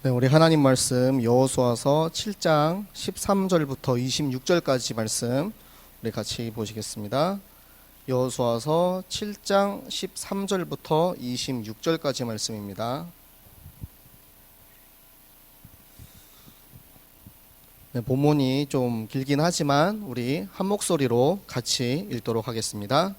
네, 우리 하나님 말씀 여호수아서 7장 13절부터 26절까지 말씀 우리 같이 보시겠습니다. 여호수아서 7장 13절부터 26절까지 말씀입니다. 네, 본문이 좀 길긴 하지만 우리 한 목소리로 같이 읽도록 하겠습니다.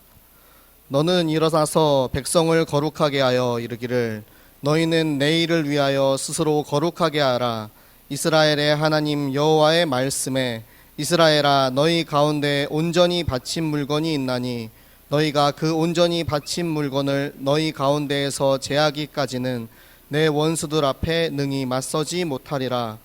너는 일어나서 백성을 거룩하게 하여 이르기를 너희는 내일을 위하여 스스로 거룩하게 하라. 이스라엘의 하나님 여호와의 말씀에 이스라엘아 너희 가운데 온전히 바친 물건이 있나니 너희가 그 온전히 바친 물건을 너희 가운데에서 제하기까지는 내 원수들 앞에 능히 맞서지 못하리라.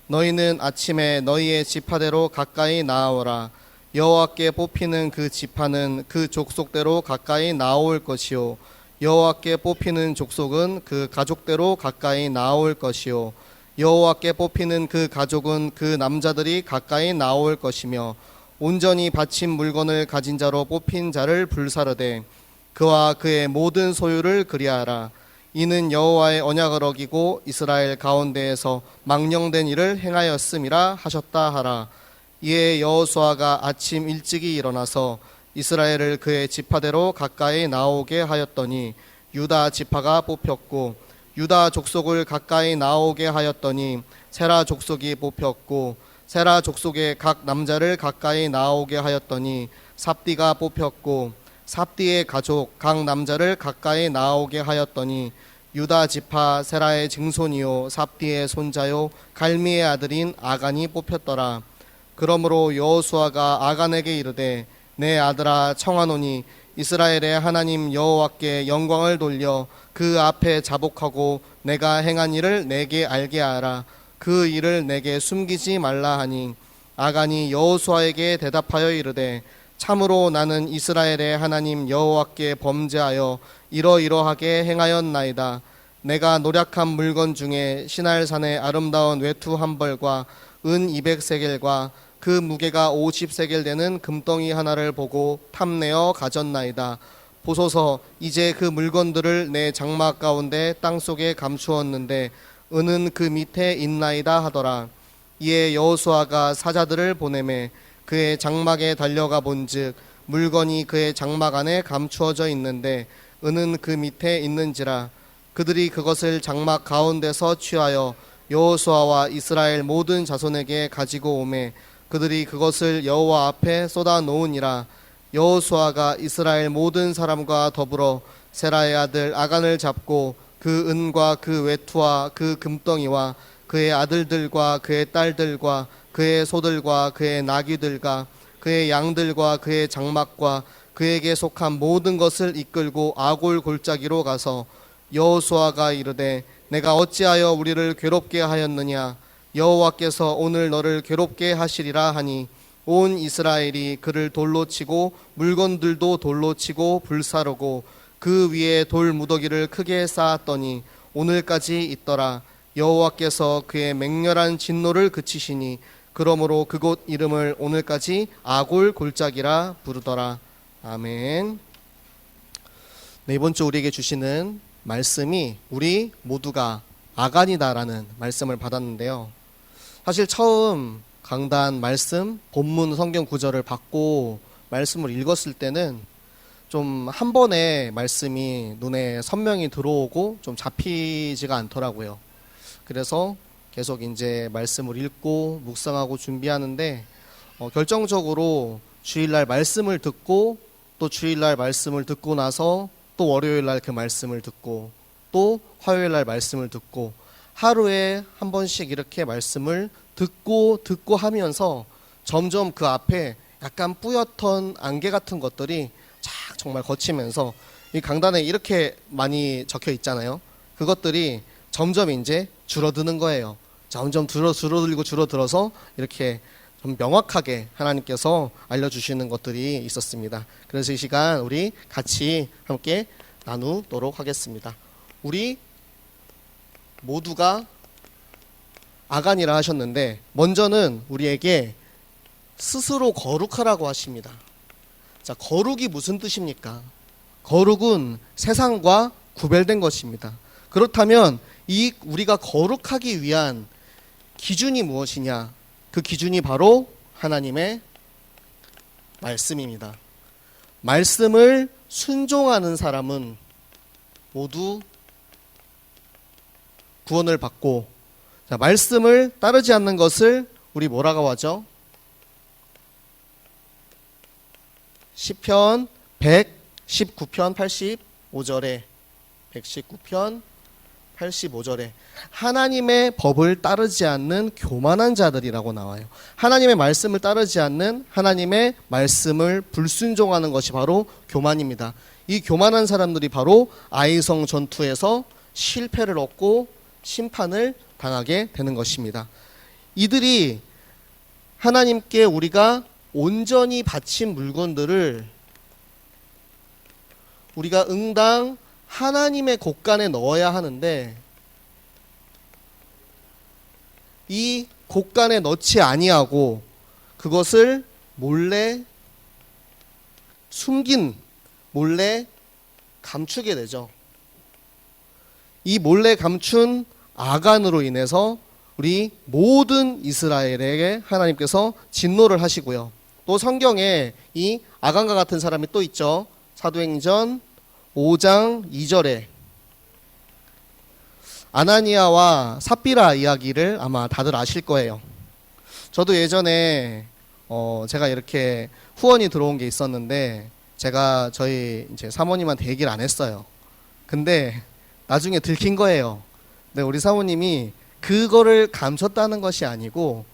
너희는 아침에 너희의 지파대로 가까이 나아오라. 여호와께 뽑히는 그 지파는 그 족속대로 가까이 나올 것이요 여호와께 뽑히는 족속은 그 가족대로 가까이 나올 것이요 여호와께 뽑히는 그 가족은 그 남자들이 가까이 나올 것이며 온전히 바친 물건을 가진 자로 뽑힌 자를 불사르되 그와 그의 모든 소유를 그리하라. 이는 여호와의 언약을 어기고 이스라엘 가운데에서 망령된 일을 행하였음이라 하셨다 하라. 이에 여호수아가 아침 일찍이 일어나서 이스라엘을 그의 지파대로 가까이 나오게 하였더니 유다 지파가 뽑혔고 유다 족속을 가까이 나오게 하였더니 세라 족속이 뽑혔고 세라 족속의 각 남자를 가까이 나오게 하였더니 삽디가 뽑혔고 삽디의 가족 각 남자를 가까이 나오게 하였더니 유다 지파 세라의 증손이요 삽디의 손자요 갈미의 아들인 아간이 뽑혔더라. 그러므로 여호수아가 아간에게 이르되 내 아들아 청하노니 이스라엘의 하나님 여호와께 영광을 돌려 그 앞에 자복하고 내가 행한 일을 내게 알게 하라. 그 일을 내게 숨기지 말라 하니 아간이 여호수아에게 대답하여 이르되 참으로 나는 이스라엘의 하나님 여호와께 범죄하여 이러이러하게 행하였나이다. 내가 노략한 물건 중에 시날산의 아름다운 외투 한 벌과 은 200세겔과 그 무게가 50세겔 되는 금덩이 하나를 보고 탐내어 가졌나이다. 보소서 이제 그 물건들을 내 장막 가운데 땅속에 감추었는데 은은 그 밑에 있나이다 하더라. 이에 여호수아가 사자들을 보내매 그의 장막에 달려가 본즉 물건이 그의 장막 안에 감추어져 있는데 은은 그 밑에 있는지라. 그들이 그것을 장막 가운데서 취하여 여호수아와 이스라엘 모든 자손에게 가지고 오매 그들이 그것을 여호와 앞에 쏟아 놓으니라. 여호수아가 이스라엘 모든 사람과 더불어 세라의 아들 아간을 잡고 그 은과 그 외투와 그 금덩이와 그의 아들들과 그의 딸들과 그의 소들과 그의 나귀들과 그의 양들과 그의 장막과 그에게 속한 모든 것을 이끌고 아골 골짜기로 가서 여호수아가 이르되 내가 어찌하여 우리를 괴롭게 하였느냐. 여호와께서 오늘 너를 괴롭게 하시리라 하니 온 이스라엘이 그를 돌로 치고 물건들도 돌로 치고 불사르고 그 위에 돌 무더기를 크게 쌓았더니 오늘까지 있더라. 여호와께서 그의 맹렬한 진노를 그치시니 그러므로 그곳 이름을 오늘까지 아골 골짜기라 부르더라. 아멘. 네, 이번 주 우리에게 주시는 말씀이 우리 모두가 아간이다라는 말씀을 받았는데요. 사실 처음 강단 말씀, 본문 성경 구절을 받고 말씀을 읽었을 때는 좀 한 번에 말씀이 눈에 선명히 들어오고 좀 잡히지가 않더라고요. 그래서 계속 이제 말씀을 읽고 묵상하고 준비하는데 결정적으로 주일날 말씀을 듣고 또 주일날 말씀을 듣고 나서 또 월요일날 그 말씀을 듣고 또 화요일날 말씀을 듣고 하루에 한 번씩 이렇게 말씀을 듣고 하면서 점점 그 앞에 약간 뿌옇던 안개 같은 것들이 쫙 정말 거치면서 이 강단에 이렇게 많이 적혀 있잖아요. 그것들이 점점 이제 줄어드는 거예요. 점점 줄어들어서 이렇게 좀 명확하게 하나님께서 알려주시는 것들이 있었습니다. 그래서 이 시간 우리 같이 함께 나누도록 하겠습니다. 우리 모두가 아간이라 하셨는데 먼저는 우리에게 스스로 거룩하라고 하십니다. 자, 거룩이 무슨 뜻입니까? 거룩은 세상과 구별된 것입니다. 그렇다면 이 우리가 거룩하기 위한 기준이 무엇이냐? 그 기준이 바로 하나님의 말씀입니다. 말씀을 순종하는 사람은 모두 구원을 받고, 자, 말씀을 따르지 않는 것을 우리 뭐라고 하죠? 시편 119편 85절에 119편 85절에 하나님의 법을 따르지 않는 교만한 자들이라고 나와요. 하나님의 말씀을 따르지 않는, 하나님의 말씀을 불순종하는 것이 바로 교만입니다. 이 교만한 사람들이 바로 아이성 전투에서 실패를 얻고 심판을 당하게 되는 것입니다. 이들이 하나님께 우리가 온전히 바친 물건들을 우리가 응당 하나님의 곳간에 넣어야 하는데, 이 곳간에 넣지 아니하고 그것을 몰래 몰래 감추게 되죠. 이 몰래 감춘 아간으로 인해서 우리 모든 이스라엘에게 하나님께서 진노를 하시고요. 또 성경에 이 아간과 같은 사람이 또 있죠. 사도행전 5장 2절에 아나니아와 삽비라 이야기를 아마 다들 아실 거예요. 저도 예전에 제가 이렇게 후원이 들어온 게 있었는데, 제가 저희 이제 사모님한테 얘기를 안 했어요. 근데 나중에 들킨 거예요. 근데 우리 사모님이 그거를 감췄다는 것이 아니고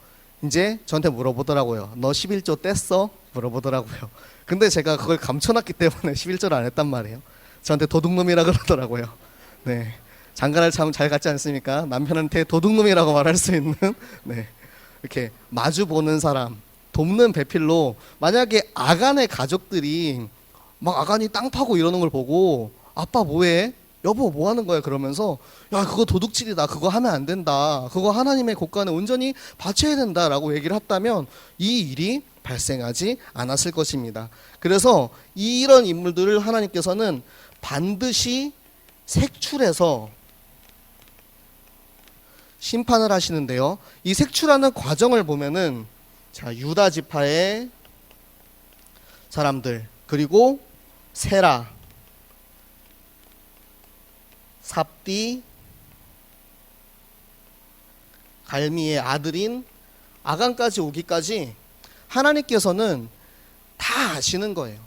이제 저한테 물어보더라고요. 너 11조 뗐어? 물어보더라고요. 근데 제가 그걸 감춰놨기 때문에 11조를 안 했단 말이에요. 저한테 도둑놈이라 그러더라고요. 네, 장가를 참 잘 갔지 않습니까? 남편한테 도둑놈이라고 말할 수 있는, 네, 이렇게 마주 보는 사람, 돕는 배필로. 만약에 아간의 가족들이 막 아간이 땅 파고 이러는 걸 보고 아빠 뭐해? 여보 뭐 하는 거야? 그러면서 야 그거 도둑질이다, 그거 하면 안 된다, 그거 하나님의 곳간에 온전히 바쳐야 된다라고 얘기를 했다면 이 일이 발생하지 않았을 것입니다. 그래서 이런 인물들을 하나님께서는 반드시 색출해서 심판을 하시는데요. 이 색출하는 과정을 보면은, 자, 유다 지파의 사람들, 그리고 세라, 삽디, 갈미의 아들인 아간까지 오기까지 하나님께서는 다 아시는 거예요.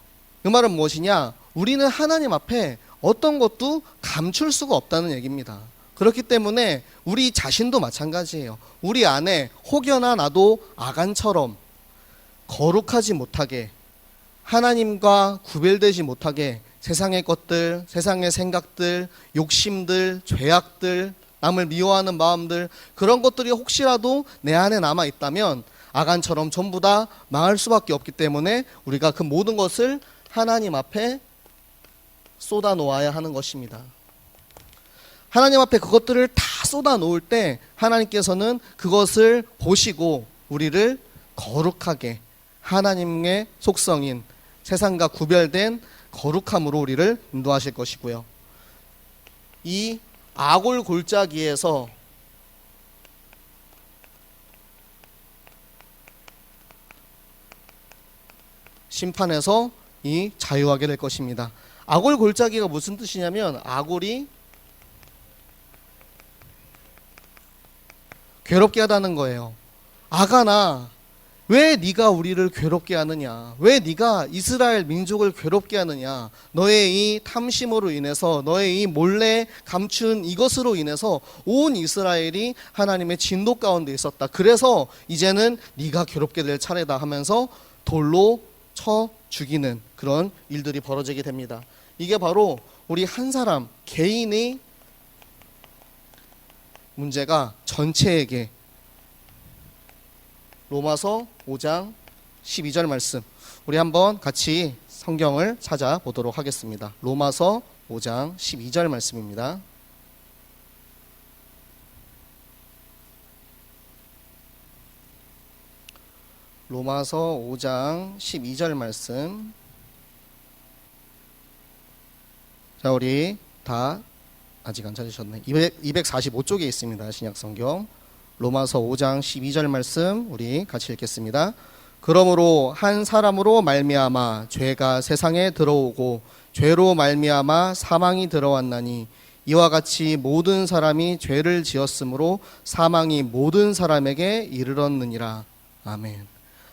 그 말은 무엇이냐? 우리는 하나님 앞에 어떤 것도 감출 수가 없다는 얘기입니다. 그렇기 때문에 우리 자신도 마찬가지예요. 우리 안에 혹여나 나도 아간처럼 거룩하지 못하게, 하나님과 구별되지 못하게 세상의 것들, 세상의 생각들, 욕심들, 죄악들, 남을 미워하는 마음들, 그런 것들이 혹시라도 내 안에 남아 있다면 아간처럼 전부 다 망할 수밖에 없기 때문에 우리가 그 모든 것을 하나님 앞에 쏟아 놓아야 하는 것입니다. 하나님 앞에 그것들을 다 쏟아 놓을 때 하나님께서는 그것을 보시고 우리를 거룩하게, 하나님의 속성인 세상과 구별된 거룩함으로 우리를 인도하실 것이고요. 이 아골 골짜기에서 심판에서 이 자유하게 될 것입니다. 아골 골짜기가 무슨 뜻이냐면, 아골이 괴롭게 하다는 거예요. 아가나, 왜 네가 우리를 괴롭게 하느냐? 왜 네가 이스라엘 민족을 괴롭게 하느냐? 너의 이 탐심으로 인해서, 너의 이 몰래 감춘 이것으로 인해서 온 이스라엘이 하나님의 진노 가운데 있었다. 그래서 이제는 네가 괴롭게 될 차례다 하면서 돌로 쳐 죽이는 그런 일들이 벌어지게 됩니다. 이게 바로 우리 한 사람 개인의 문제가 전체에게, 로마서 5장 12절 말씀, 우리 한번 같이 성경을 찾아보도록 하겠습니다. 로마서 5장 12절 말씀입니다. 로마서 5장 12절 말씀. 자, 우리 다 아직 안 찾으셨네. 245쪽에 있습니다. 신약성경. 로마서 5장 12절 말씀 우리 같이 읽겠습니다. 그러므로 한 사람으로 말미암아 죄가 세상에 들어오고 죄로 말미암아 사망이 들어왔나니 이와 같이 모든 사람이 죄를 지었으므로 사망이 모든 사람에게 이르렀느니라. 아멘.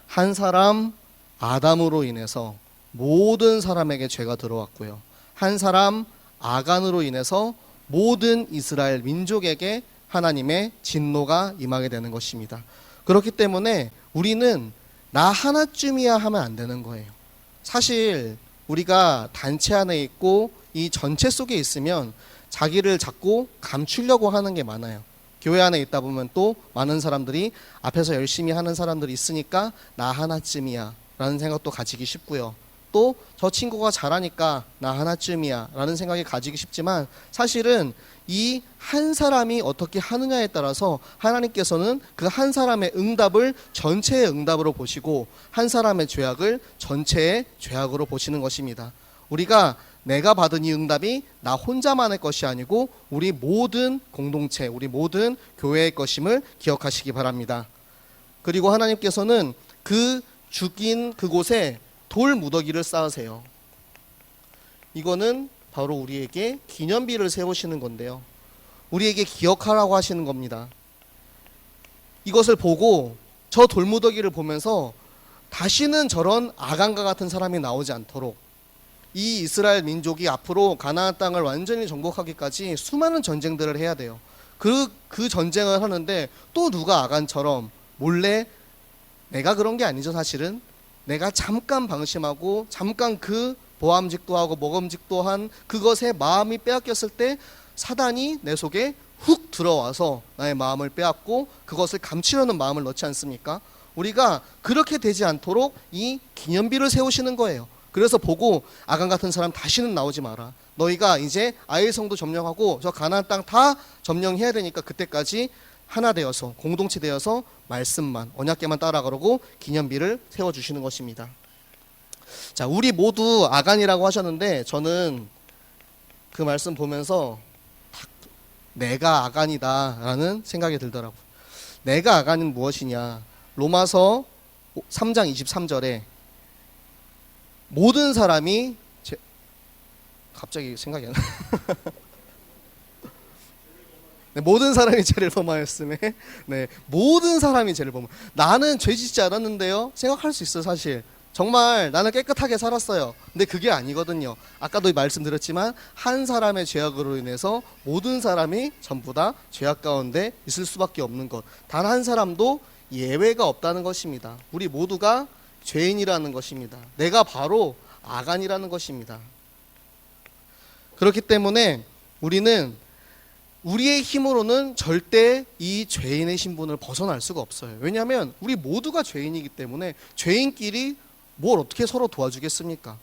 한 사람 아담으로 인해서 모든 사람에게 죄가 들어왔고요. 한 사람 아간으로 인해서 모든 이스라엘 민족에게 하나님의 진노가 임하게 되는 것입니다. 그렇기 때문에 우리는 나 하나쯤이야 하면 안 되는 거예요. 사실 우리가 단체 안에 있고 이 전체 속에 있으면 자기를 자꾸 감추려고 하는 게 많아요. 교회 안에 있다 보면 또 많은 사람들이 앞에서 열심히 하는 사람들이 있으니까 나 하나쯤이야 라는 생각도 가지기 쉽고요. 또 저 친구가 잘하니까 나 하나쯤이야 라는 생각이 가지기 쉽지만 사실은 이 한 사람이 어떻게 하느냐에 따라서 하나님께서는 그 한 사람의 응답을 전체의 응답으로 보시고 한 사람의 죄악을 전체의 죄악으로 보시는 것입니다. 우리가 내가 받은 이 응답이 나 혼자만의 것이 아니고 우리 모든 공동체, 우리 모든 교회의 것임을 기억하시기 바랍니다. 그리고 하나님께서는 그 죽인 그곳에 돌 무더기를 쌓으세요. 이거는 바로 우리에게 기념비를 세우시는 건데요. 우리에게 기억하라고 하시는 겁니다. 이것을 보고 저 돌무더기를 보면서 다시는 저런 아간과 같은 사람이 나오지 않도록 이 이스라엘 민족이 앞으로 가나안 땅을 완전히 정복하기까지 수많은 전쟁들을 해야 돼요. 그 전쟁을 하는데 또 누가 아간처럼 몰래 내가 그런 게 아니죠. 사실은 내가 잠깐 방심하고 잠깐 그 보암직도 하고 먹음직도 한 그것에 마음이 빼앗겼을 때 사단이 내 속에 훅 들어와서 나의 마음을 빼앗고 그것을 감추려는 마음을 넣지 않습니까? 우리가 그렇게 되지 않도록 이 기념비를 세우시는 거예요. 그래서 보고 아간 같은 사람 다시는 나오지 마라. 너희가 이제 아이성도 점령하고 저 가나안 땅 다 점령해야 되니까 그때까지 하나 되어서 공동체 되어서 말씀만 언약궤만 따라가라고 기념비를 세워주시는 것입니다. 자, 우리 모두 아간이라고 하셨는데 저는 그 말씀 보면서 딱 내가 아간이다 라는 생각이 들더라고요. 내가 아간은 무엇이냐. 로마서 3장 23절에 모든 사람이 갑자기 생각이 안 나. 네, 모든 사람이 죄를 범하였음에 네, 모든 사람이 죄를 범하. 나는 죄 짓지 않았는데요. 생각할 수 있어. 사실 정말 나는 깨끗하게 살았어요. 근데 그게 아니거든요. 아까도 말씀드렸지만 한 사람의 죄악으로 인해서 모든 사람이 전부 다 죄악 가운데 있을 수밖에 없는 것. 단 한 사람도 예외가 없다는 것입니다. 우리 모두가 죄인이라는 것입니다. 내가 바로 아간이라는 것입니다. 그렇기 때문에 우리는 우리의 힘으로는 절대 이 죄인의 신분을 벗어날 수가 없어요. 왜냐하면 우리 모두가 죄인이기 때문에 죄인끼리 뭘 어떻게 서로 도와주겠습니까?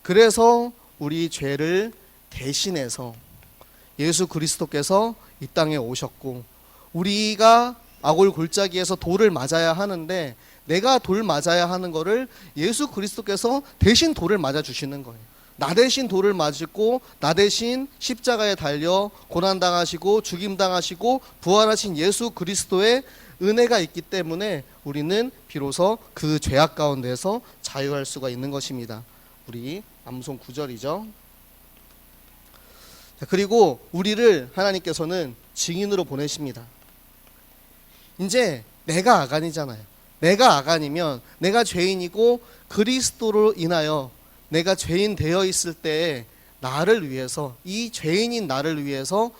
그래서 우리 죄를 대신해서 예수 그리스도께서 이 땅에 오셨고 우리가 아골 골짜기에서 돌을 맞아야 하는데 내가 돌 맞아야 하는 거를 예수 그리스도께서 대신 돌을 맞아주시는 거예요. 나 대신 돌을 맞고 나 대신 십자가에 달려 고난당하시고 죽임당하시고 부활하신 예수 그리스도의 은혜가 있기 때문에 우리는 비로소 그 죄악 가운데서 자유할 수가 있는 것입니다. 우리 암송 9절이죠. 그리고 우리를 하나님께서는 증인으로 보내십니다. 이제 내가 아간이잖아요. 내가 아간이면 내가 죄인이고 그리스도로 인하여 내가 죄인 되어 있을 때 나를 위해서 이 죄인인 나를 위해서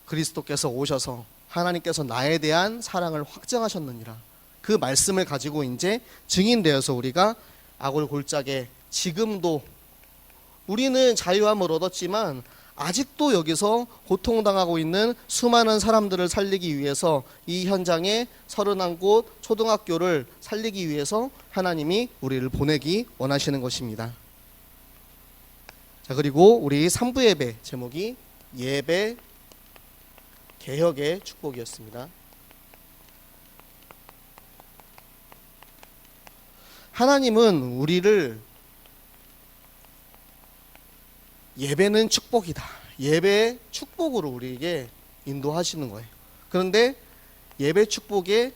그리스도께서 오셔서 하나님께서 나에 대한 사랑을 확증하셨느니라. 그 말씀을 가지고 이제 증인되어서 우리가 아골 골짜기에 지금도 우리는 자유함을 얻었지만 아직도 여기서 고통당하고 있는 수많은 사람들을 살리기 위해서 이 현장에 31곳 초등학교를 살리기 위해서 하나님이 우리를 보내기 원하시는 것입니다. 자, 그리고 우리 3부 예배 제목이 예배 개혁의 축복이었습니다. 하나님은 우리를 예배는 축복이다 예배 축복으로 우리에게 인도하시는 거예요. 그런데 예배 축복의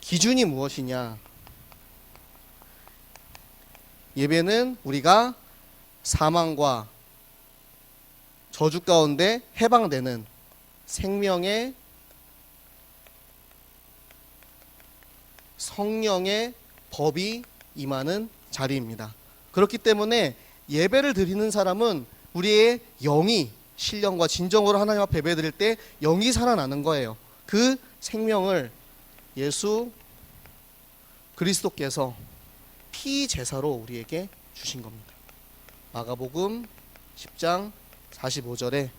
기준이 무엇이냐? 예배는 우리가 사망과 저주 가운데 해방되는 생명의 성령의 법이 임하는 자리입니다. 그렇기 때문에 예배를 드리는 사람은 우리의 영이 신령과 진정으로 하나님 앞에 예배 드릴 때 영이 살아나는 거예요. 그 생명을 예수 그리스도께서 피제사로 우리에게 주신 겁니다. 마가복음 10장 45절에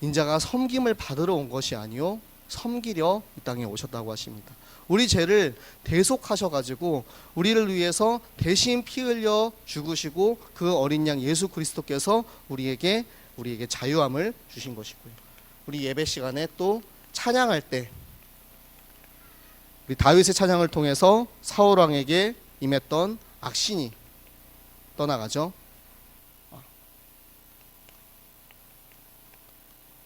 인자가 섬김을 받으러 온 것이 아니요 섬기려 이 땅에 오셨다고 하십니다. 우리 죄를 대속하셔가지고 우리를 위해서 대신 피 흘려 죽으시고 그 어린 양 예수 그리스도께서 우리에게 자유함을 주신 것이고요. 우리 예배 시간에 또 찬양할 때 우리 다윗의 찬양을 통해서 사울 왕에게 임했던 악신이 떠나가죠.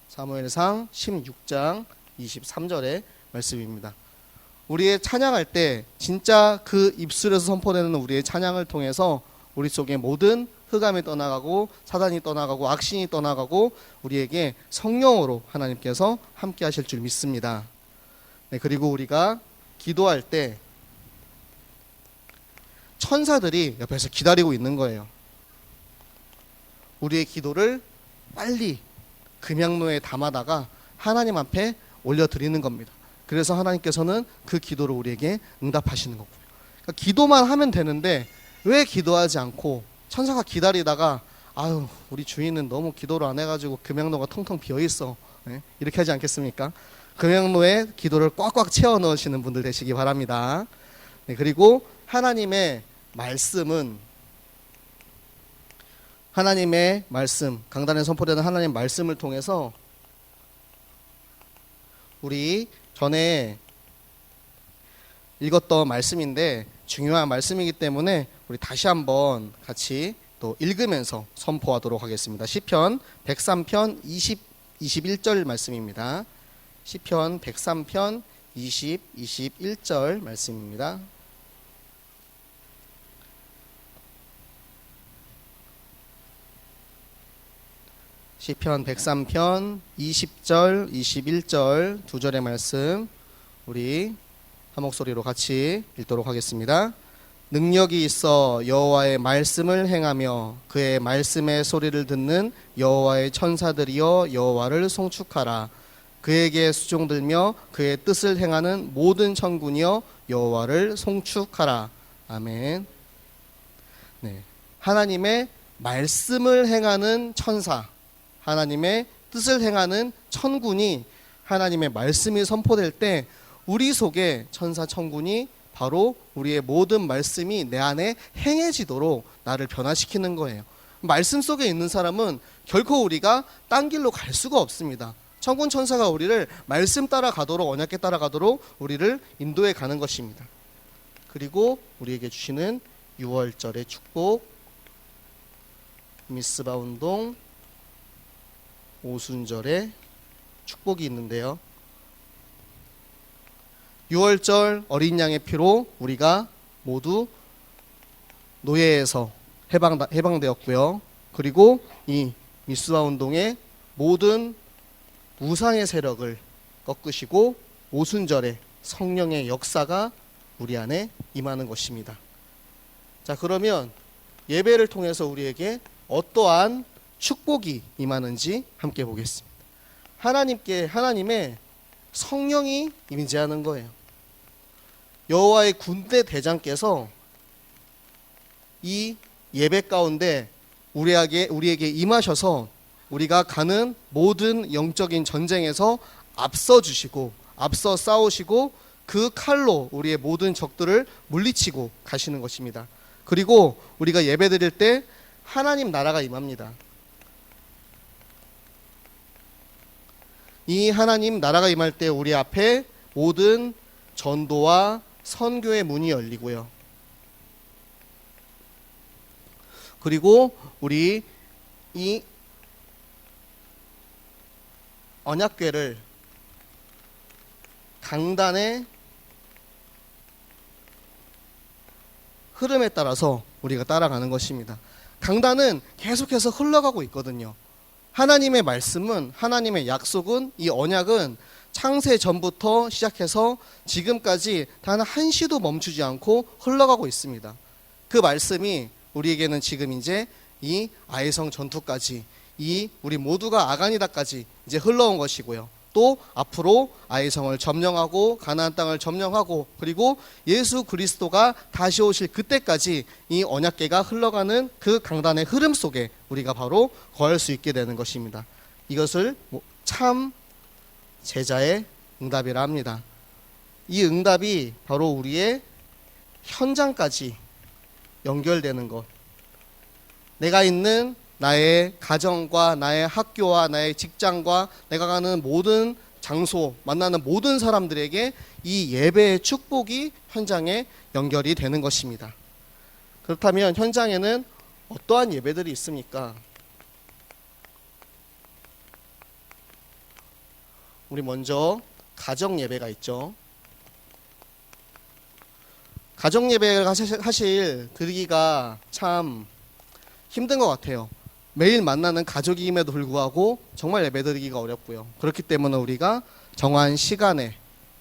사무엘상 16장 23절의 말씀입니다. 우리의 찬양할 때 진짜 그 입술에서 선포되는 우리의 찬양을 통해서 우리 속에 모든 흑암이 떠나가고 사단이 떠나가고 악신이 떠나가고 우리에게 성령으로 하나님께서 함께 하실 줄 믿습니다. 네, 그리고 우리가 기도할 때 천사들이 옆에서 기다리고 있는 거예요. 우리의 기도를 빨리 금양로에 담아다가 하나님 앞에 올려드리는 겁니다. 그래서 하나님께서는 그 기도를 우리에게 응답하시는 거고요. 그러니까 기도만 하면 되는데 왜 기도하지 않고 천사가 기다리다가 아유 우리 주인은 너무 기도를 안 해가지고 금양로가 텅텅 비어있어, 네? 이렇게 하지 않겠습니까? 금양로에 기도를 꽉꽉 채워 넣으시는 분들 되시기 바랍니다. 네, 그리고 하나님의 말씀은 하나님의 말씀, 강단에 선포되는 하나님의 말씀을 통해서 우리 전에 읽었던 말씀인데 중요한 말씀이기 때문에 우리 다시 한번 같이 또 읽으면서 선포하도록 하겠습니다. 시편 103편 21절 말씀입니다. 시편 103편 21절 말씀입니다. 시편 103편 20절 21절 두 절의 말씀 우리 한 목소리로 같이 읽도록 하겠습니다. 능력이 있어 여호와의 말씀을 행하며 그의 말씀의 소리를 듣는 여호와의 천사들이여 여호와를 송축하라. 그에게 수종들며 그의 뜻을 행하는 모든 천군이여 여호와를 송축하라. 아멘. 네, 하나님의 말씀을 행하는 천사, 하나님의 뜻을 행하는 천군이 하나님의 말씀이 선포될 때 우리 속에 천사 천군이 바로 우리의 모든 말씀이 내 안에 행해지도록 나를 변화시키는 거예요. 말씀 속에 있는 사람은 결코 우리가 딴 길로 갈 수가 없습니다. 천군 천사가 우리를 말씀 따라가도록 언약궤 따라가도록 우리를 인도해 가는 것입니다. 그리고 우리에게 주시는 6월절의 축복, 미스바 운동 오순절의 축복이 있는데요. 6월절 어린 양의 피로 우리가 모두 노예에서 해방되었고요. 그리고 이 미스바 운동의 모든 우상의 세력을 꺾으시고 오순절에 성령의 역사가 우리 안에 임하는 것입니다. 자, 그러면 예배를 통해서 우리에게 어떠한 축복이 임하는지 함께 보겠습니다. 하나님의 성령이 임재하는 거예요. 여호와의 군대 대장께서 이 예배 가운데 우리에게 임하셔서 우리가 가는 모든 영적인 전쟁에서 앞서 주시고 앞서 싸우시고 그 칼로 우리의 모든 적들을 물리치고 가시는 것입니다. 그리고 우리가 예배 드릴 때 하나님 나라가 임합니다. 이 하나님 나라가 임할 때 우리 앞에 모든 전도와 선교의 문이 열리고요. 그리고 우리 이 언약궤를 강단의 흐름에 따라서 우리가 따라가는 것입니다. 강단은 계속해서 흘러가고 있거든요. 하나님의 말씀은, 하나님의 약속은, 이 언약은 창세 전부터 시작해서 지금까지 단 한시도 멈추지 않고 흘러가고 있습니다. 그 말씀이 우리에게는 지금 이제 이 아이성 전투까지, 이 우리 모두가 아가니다까지 이제 흘러온 것이고요. 또 앞으로 아이성을 점령하고 가나안 땅을 점령하고 그리고 예수 그리스도가 다시 오실 그때까지 이 언약궤가 흘러가는 그 강단의 흐름 속에 우리가 바로 거할 수 있게 되는 것입니다. 이것을 참 제자의 응답이라 합니다. 이 응답이 바로 우리의 현장까지 연결되는 것, 내가 있는 나의 가정과 나의 학교와 나의 직장과 내가 가는 모든 장소, 만나는 모든 사람들에게 이 예배의 축복이 현장에 연결이 되는 것입니다. 그렇다면 현장에는 어떠한 예배들이 있습니까? 우리 먼저 가정 예배가 있죠. 가정 예배가 사실 드리기가 참 힘든 것 같아요. 매일 만나는 가족임에도 불구하고 정말 예배드리기가 어렵고요. 그렇기 때문에 우리가 정한 시간에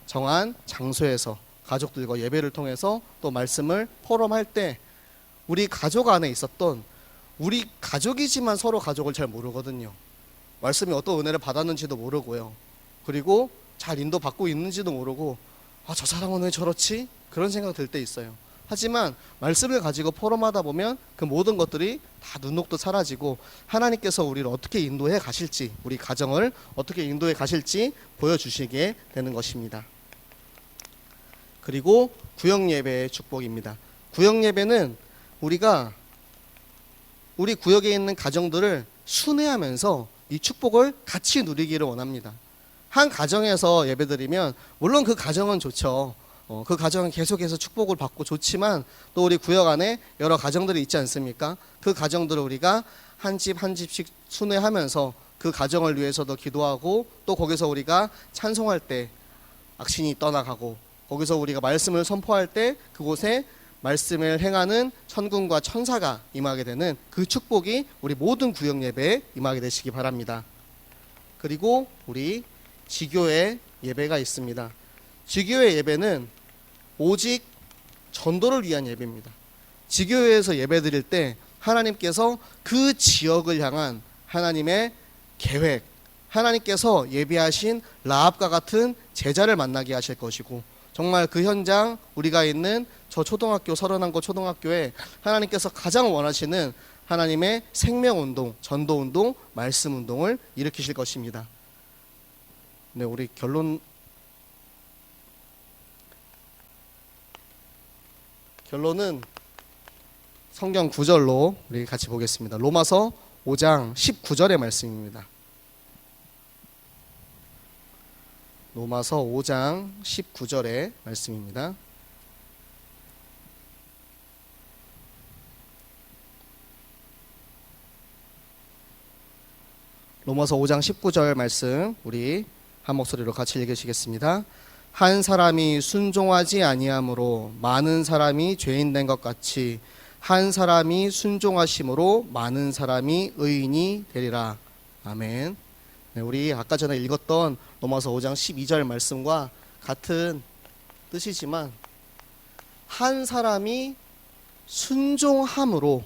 정한 장소에서 가족들과 예배를 통해서 또 말씀을 포럼할 때 우리 가족 안에 있었던, 우리 가족이지만 서로 가족을 잘 모르거든요. 말씀이 어떤 은혜를 받았는지도 모르고요. 그리고 잘 인도받고 있는지도 모르고 저 사람은 왜 저렇지? 그런 생각 들 때 있어요. 하지만 말씀을 가지고 포럼하다 보면 그 모든 것들이 다 눈녹듯 사라지고 하나님께서 우리를 어떻게 인도해 가실지, 우리 가정을 어떻게 인도해 가실지 보여주시게 되는 것입니다. 그리고 구역예배의 축복입니다. 구역예배는 우리가 우리 구역에 있는 가정들을 순회하면서 이 축복을 같이 누리기를 원합니다. 한 가정에서 예배드리면 물론 그 가정은 좋죠. 그 가정은 계속해서 축복을 받고 좋지만 또 우리 구역 안에 여러 가정들이 있지 않습니까? 그 가정들을 우리가 한 집 한 집씩 순회하면서 그 가정을 위해서도 기도하고 또 거기서 우리가 찬송할 때 악신이 떠나가고 거기서 우리가 말씀을 선포할 때 그곳에 말씀을 행하는 천군과 천사가 임하게 되는 그 축복이 우리 모든 구역 예배에 임하게 되시기 바랍니다. 그리고 우리 지교회 예배가 있습니다. 지교회 예배는 오직 전도를 위한 예배입니다. 지교회에서 예배 드릴 때 하나님께서 그 지역을 향한 하나님의 계획, 하나님께서 예비하신 라합과 같은 제자를 만나게 하실 것이고 정말 그 현장, 우리가 있는 저 초등학교 31곳 초등학교에 하나님께서 가장 원하시는 하나님의 생명운동, 전도운동, 말씀운동을 일으키실 것입니다. 네, 우리 결론은 성경 구절로 우리 같이 보겠습니다. 로마서 5장 19절의 말씀입니다. 로마서 5장 19절의 말씀입니다. 로마서 5장 19절 말씀 우리 한 목소리로 같이 읽으시겠습니다. 한 사람이 순종하지 아니함으로 많은 사람이 죄인 된 것 같이 한 사람이 순종하심으로 많은 사람이 의인이 되리라. 아멘. 네, 우리 아까 전에 읽었던 로마서 5장 12절 말씀과 같은 뜻이지만 한 사람이 순종함으로,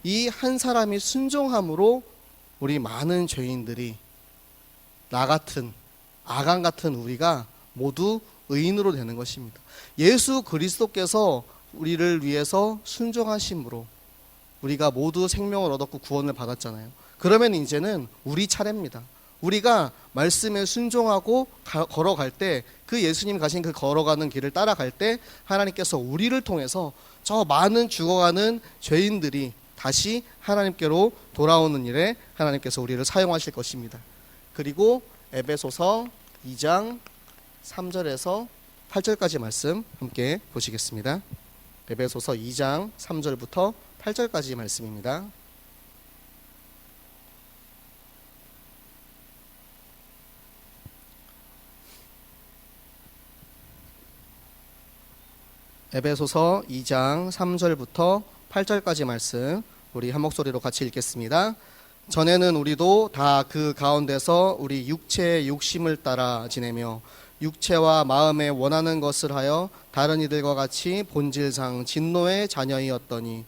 이 한 사람이 순종함으로 우리 많은 죄인들이 나 같은 아간 같은 우리가 모두 의인으로 되는 것입니다. 예수 그리스도께서 우리를 위해서 순종하심으로 우리가 모두 생명을 얻었고 구원을 받았잖아요. 그러면 이제는 우리 차례입니다. 우리가 말씀에 순종하고 걸어갈 때, 그 예수님 가신 그 걸어가는 길을 따라갈 때 하나님께서 우리를 통해서 저 많은 죽어가는 죄인들이 다시 하나님께로 돌아오는 일에 하나님께서 우리를 사용하실 것입니다. 그리고 에베소서 2장 3절에서 8절까지 말씀 함께 보시겠습니다. 에베소서 2장 3절부터 8절까지 말씀입니다. 에베소서 2장 3절부터 8절까지 말씀 우리 한 목소리로 같이 읽겠습니다. 전에는 우리도 다 그 가운데서 우리 육체의 욕심을 따라 지내며 육체와 마음에 원하는 것을 하여 다른 이들과 같이 본질상 진노의 자녀이었더니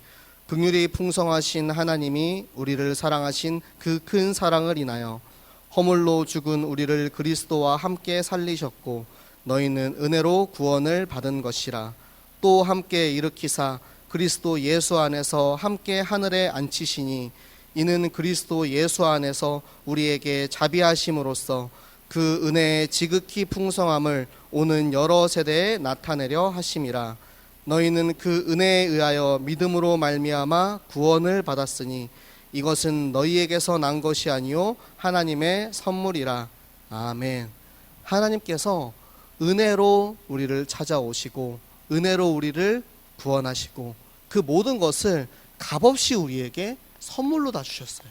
긍휼이 풍성하신 하나님이 우리를 사랑하신 그 큰 사랑을 인하여 허물로 죽은 우리를 그리스도와 함께 살리셨고 너희는 은혜로 구원을 받은 것이라. 또 함께 일으키사 그리스도 예수 안에서 함께 하늘에 앉히시니 이는 그리스도 예수 안에서 우리에게 자비하심으로써 그 은혜의 지극히 풍성함을 오는 여러 세대에 나타내려 하심이라. 너희는 그 은혜에 의하여 믿음으로 말미암아 구원을 받았으니 이것은 너희에게서 난 것이 아니요 하나님의 선물이라. 아멘. 하나님께서 은혜로 우리를 찾아오시고 은혜로 우리를 구원하시고 그 모든 것을 값없이 우리에게 선물로 다 주셨어요.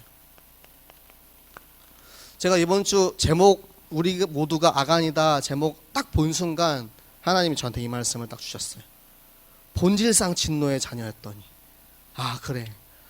제가 이번 주 제목 우리 모두가 아간이다 제목 딱 본 순간 하나님이 저한테 이 말씀을 딱 주셨어요. 본질상 진노의 자녀였더니 아 그래,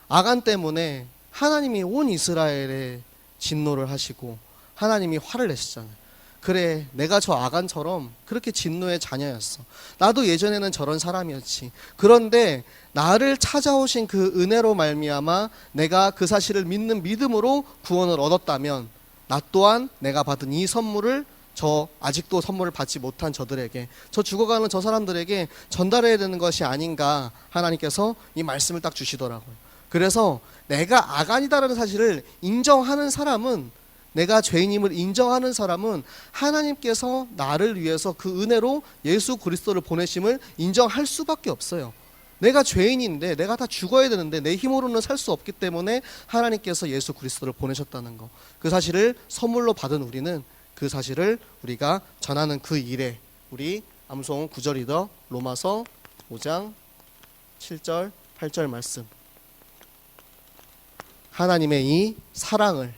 아간 때문에 하나님이 온 이스라엘에 진노를 하시고 하나님이 화를 내시잖아요. 그래, 내가 저 아간처럼 그렇게 진노의 자녀였어. 나도 예전에는 저런 사람이었지. 그런데 나를 찾아오신 그 은혜로 말미암아 내가 그 사실을 믿는 믿음으로 구원을 얻었다면 나 또한 내가 받은 이 선물을 저 아직도 선물을 받지 못한 저들에게, 저 죽어가는 저 사람들에게 전달해야 되는 것이 아닌가, 하나님께서 이 말씀을 딱 주시더라고요. 그래서 내가 아간이다라는 사실을 인정하는 사람은, 내가 죄인임을 인정하는 사람은 하나님께서 나를 위해서 그 은혜로 예수 그리스도를 보내심을 인정할 수밖에 없어요. 내가 죄인인데, 내가 다 죽어야 되는데 내 힘으로는 살 수 없기 때문에 하나님께서 예수 그리스도를 보내셨다는 거, 그 사실을 선물로 받은 우리는 그 사실을 우리가 전하는 그 일에, 우리 암송 9절이더 로마서 5장 7절 8절 말씀, 하나님의 이 사랑을,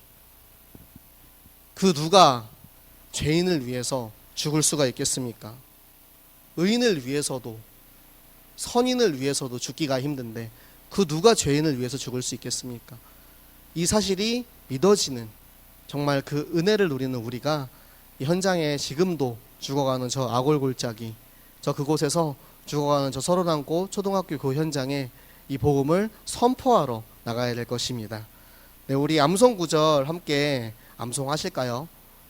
그 누가 죄인을 위해서 죽을 수가 있겠습니까? 의인을 위해서도 선인을 위해서도 죽기가 힘든데 그 누가 죄인을 위해서 죽을 수 있겠습니까? 이 사실이 믿어지는, 정말 그 은혜를 누리는 우리가 이 현장에 지금도 죽어가는 저 아골골짜기, 저 그곳에서 죽어가는 저 31곳 초등학교 그 현장에 이 복음을 선포하러 나가야 될 것입니다. 네, 우리 암송 9절 함께 암송하실까요?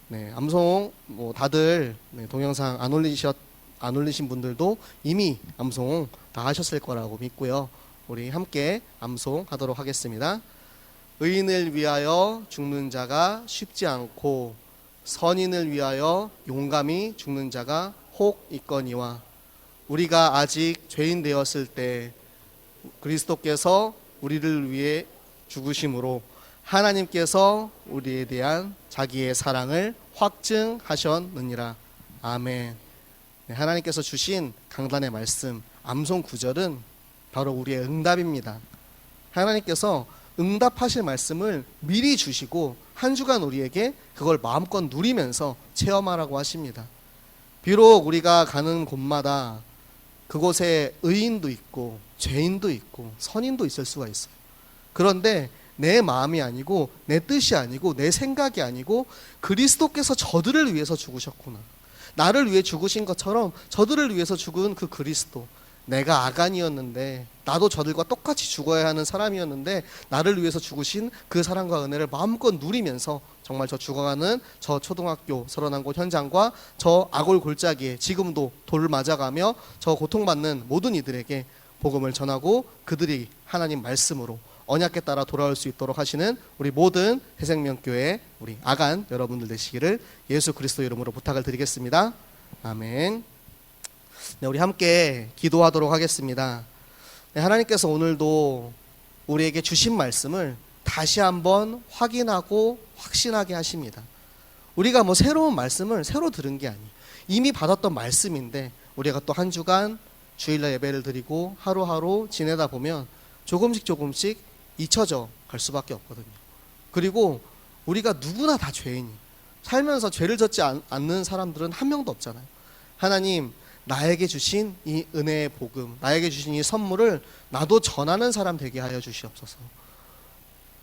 네, 암송 다들 동영상 안 올리신 분들도 이미 암송 다 하셨을 거라고 믿고요. 우리 함께 암송하도록 하겠습니다. 의인을 위하여 죽는 자가 쉽지 않고 선인을 위하여 용감히 죽는 자가 혹 있거니와, 우리가 아직 죄인 되었을 때 그리스도께서 우리를 위해 죽으심으로 하나님께서 우리에 대한 자기의 사랑을 확증하셨느니라. 아멘. 네, 하나님께서 주신 강단의 말씀 암송 9절은 바로 우리의 응답입니다. 하나님께서 응답하실 말씀을 미리 주시고 한 주간 우리에게 그걸 마음껏 누리면서 체험하라고 하십니다. 비록 우리가 가는 곳마다 그곳에 의인도 있고 죄인도 있고 선인도 있을 수가 있어요. 그런데 내 마음이 아니고 내 뜻이 아니고 내 생각이 아니고 그리스도께서 저들을 위해서 죽으셨구나, 나를 위해 죽으신 것처럼 저들을 위해서 죽은 그 그리스도, 내가 아간이었는데 나도 저들과 똑같이 죽어야 하는 사람이었는데 나를 위해서 죽으신 그 사랑과 은혜를 마음껏 누리면서 정말 저 죽어가는 저 초등학교 31곳 현장과 저 아골 골짜기에 지금도 돌을 맞아가며 저 고통받는 모든 이들에게 복음을 전하고 그들이 하나님 말씀으로 언약에 따라 돌아올 수 있도록 하시는 우리 모든 새생명교회 우리 아간 여러분들 되시기를 예수 그리스도 이름으로 부탁을 드리겠습니다. 아멘. 네, 우리 함께 기도하도록 하겠습니다. 네, 하나님께서 오늘도 우리에게 주신 말씀을 다시 한번 확인하고 확신하게 하십니다. 우리가 새로운 말씀을 새로 들은 게 아니에요. 이미 받았던 말씀인데 우리가 또 한 주간 주일날 예배를 드리고 하루하루 지내다 보면 조금씩 잊혀져 갈 수밖에 없거든요. 그리고 우리가 누구나 다 죄인이, 살면서 죄를 졌지 않는 사람들은 한 명도 없잖아요. 하나님, 나에게 주신 이 은혜의 복음, 나에게 주신 이 선물을 나도 전하는 사람 되게 하여 주시옵소서.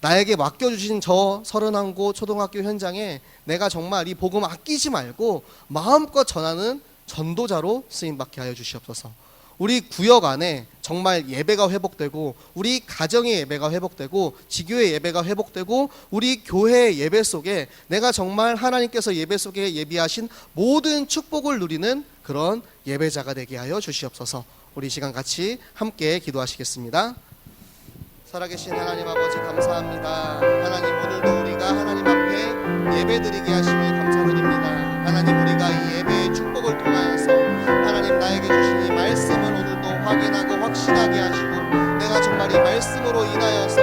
나에게 맡겨주신 저 31곳 초등학교 현장에 내가 정말 이 복음 아끼지 말고 마음껏 전하는 전도자로 쓰임받게 하여 주시옵소서. 우리 구역 안에 정말 예배가 회복되고, 우리 가정의 예배가 회복되고, 지교의 예배가 회복되고, 우리 교회의 예배 속에 내가 정말 하나님께서 예배 속에 예비하신 모든 축복을 누리는 그런 예배자가 되게 하여 주시옵소서. 우리 시간 같이 함께 기도하시겠습니다. 살아계신 하나님 아버지 감사합니다. 하나님, 오늘도 우리가 하나님 앞에 예배드리게 하심을 감사드립니다. 하나님, 우리가 이 예배의 축복을 통하여서 하나님 나에게 주신 이 말씀을 오늘도 확인하고 확신하게 하시고, 내가 정말 이 말씀으로 인하여서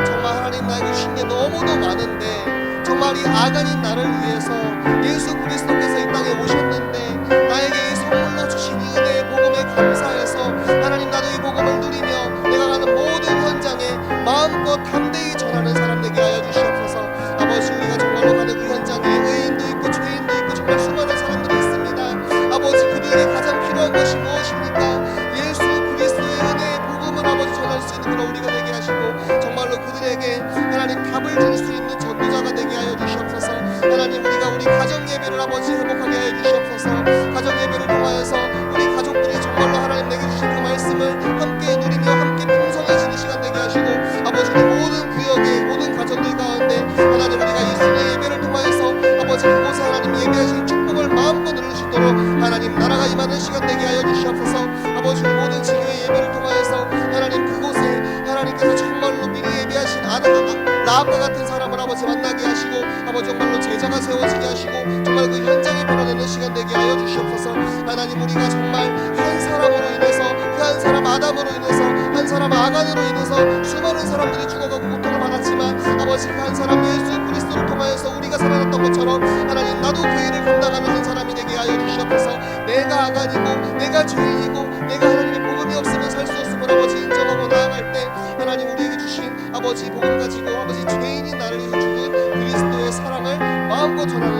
정말 하나님 나에게 주신 게 너무도 많은데, 정말 이 아간인 나를 위해서 예수 그리스도께서 이 땅에 오셨는데 나에게 이 선물로 주신 이 은혜의 복음에 감사해서 하나님, 나도 이 복음을 누리며 내가 가는 모든 현장에 마음껏 담대히 전하는 사람 되게 하여 주시옵소서. 아버지, 우리가 정말로 가는 그 현장에 의인도 있고 죄인도 있고 정말 수많은 사람들이 있습니다. 아버지, 그들에게 가장 필요한 것이 무엇입니까? 예수 그리스도의 은혜의 복음을 아버지 전할 수 있는 그런 우리가 되게 하시고, 정말로 그들에게 하나님 답을 줄 수 있는 전도자가 되게 하여 주시옵소서. 하나님, 우리가 우리 가정 예배를 아버지 회복하게 하여 주시옵소서. 가정 예배를 통하여서 우리 가족들이 정말로 하나님 내게 주신 그 말씀을 함께 누리며 함께 풍성해지는 시간 되게 하시고, 아버지 우리 모든 구역의 모든 가정들 가운데 하나님 우리가 이 순회 예배를 통하여서 아버지 그곳에 하나님 예배하신 축복을 마음껏 누릴 수 있도록 하나님 나라가 임하는 시간 되게 하여 주시옵소서. 아버지 우리 모든 지교의 예배를 통하여서 하나님 그곳에 하나님께서 정말로 미리 예배하신 라합과 같은 사람을 아버지 만나게 하시고, 아버지 정말로 제자가 세워지게 하시고, 정말 그 현장에 변화되는 시간 되게 하여 주시옵소서. 하나님, 우리가 정말 한 사람으로 인해서, 그 한 사람 아담으로 인해서, 한 사람 아간으로 인해서 수많은 사람들이 죽어가고 고통을 받았지만, 아버지 그 한 사람 예수 그리스도를 통하여서 우리가 살아났던 것처럼 하나님, 나도 그 일을 감당하는 한 사람이 되게 하여 주시옵소서. 내가 아간이고 내가 죄인이고 내가 하나님의 복음이 없으면 살 수 없음을 아버지 인정하고 나아갈 때, 하나님 우리에게 주신 아버지 복음 가지고 아버지 죄인인 나를 위해서 죽은 그리스도의 사랑을 마음껏 전하는